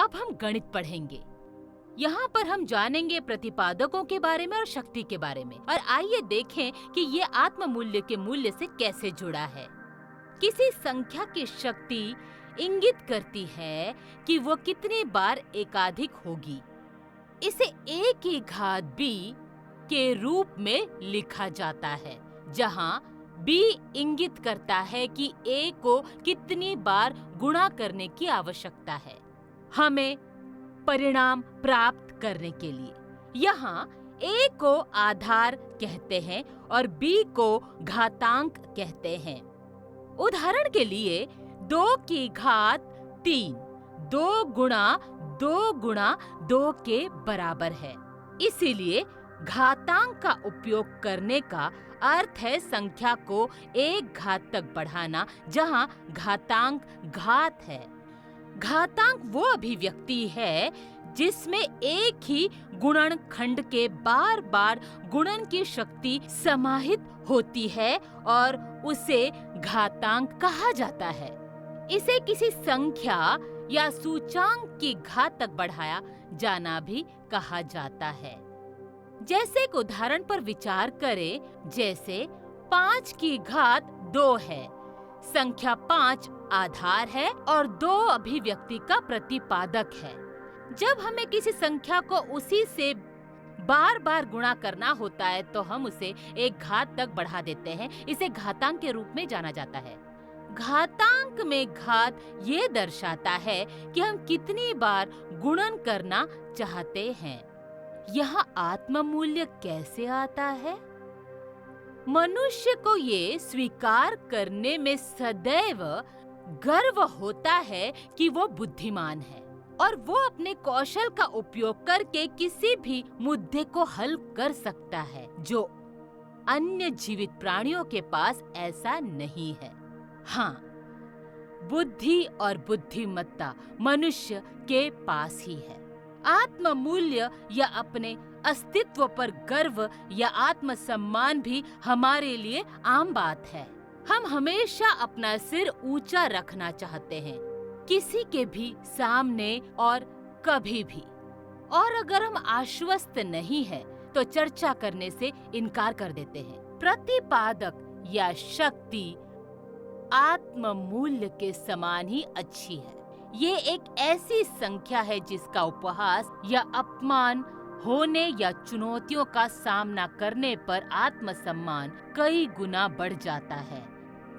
अब हम गणित पढ़ेंगे। यहाँ पर हम जानेंगे प्रतिपादकों के बारे में और शक्ति के बारे में। और आइए देखें कि ये आत्म मूल्य के मूल्य से कैसे जुड़ा है। किसी संख्या की शक्ति इंगित करती है कि वो कितनी बार एकाधिक होगी। इसे a की घात b के रूप में लिखा जाता है, जहाँ b इंगित करता है कि a को कितनी बार गुणा करने की आवश्यकता है हमें परिणाम प्राप्त करने के लिए। यहाँ a को आधार कहते हैं और b को घातांक कहते हैं। उदाहरण के लिए 2 की घात 3 2 गुणा 2 के बराबर है। इसीलिए घातांक का उपयोग करने का अर्थ है संख्या को एक घात तक बढ़ाना, जहाँ घातांक घात है। घातांक वो अभिव्यक्ति है जिसमें एक ही गुणनखंड के बार बार गुणन की शक्ति समाहित होती है और उसे घातांक कहा जाता है। इसे किसी संख्या या सूचांक की घात तक बढ़ाया जाना भी कहा जाता है। जैसे एक उदाहरण पर विचार करें, जैसे 5 की घात 2 है। संख्या 5 आधार है और 2 अभिव्यक्ति का प्रतिपादक है। जब हमें किसी संख्या को उसी से बार बार गुणा करना होता है तो हम उसे एक घात तक बढ़ा देते हैं। इसे घातांक के रूप में जाना जाता है। घातांक में घात ये दर्शाता है कि हम कितनी बार गुणन करना चाहते हैं। यहाँ आत्म मूल्य कैसे आता है? मनुष्य को ये स्वीकार करने में सदैव गर्व होता है कि वो बुद्धिमान है और वो अपने कौशल का उपयोग करके किसी भी मुद्दे को हल कर सकता है, जो अन्य जीवित प्राणियों के पास ऐसा नहीं है। हाँ, बुद्धि और बुद्धिमत्ता मनुष्य के पास ही है। आत्म मूल्य या अपने अस्तित्व पर गर्व या आत्म सम्मान भी हमारे लिए आम बात है। हम हमेशा अपना सिर ऊंचा रखना चाहते हैं, किसी के भी सामने और कभी भी। और अगर हम आश्वस्त नहीं हैं, तो चर्चा करने से इनकार कर देते हैं। प्रतिपादक या शक्ति आत्म मूल्य के समान ही अच्छी है। ये एक ऐसी संख्या है जिसका उपहास या अपमान होने या चुनौतियों का सामना करने पर आत्मसम्मान कई गुना बढ़ जाता है।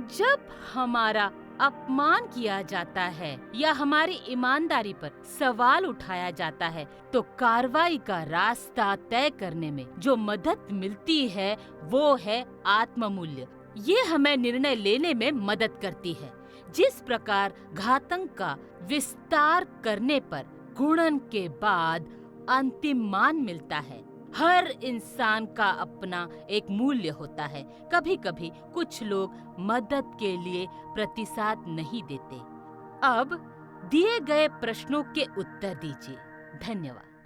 जब हमारा अपमान किया जाता है या हमारी ईमानदारी पर सवाल उठाया जाता है, तो कार्रवाई का रास्ता तय करने में जो मदद मिलती है वो है आत्ममूल्य। ये हमें निर्णय लेने में मदद करती है। जिस प्रकार घातांक का विस्तार करने पर गुणन के बाद अंतिम मान मिलता है, हर इंसान का अपना एक मूल्य होता है। कभी कभी कुछ लोग मदद के लिए प्रतिसाद नहीं देते। अब दिए गए प्रश्नों के उत्तर दीजिए। धन्यवाद।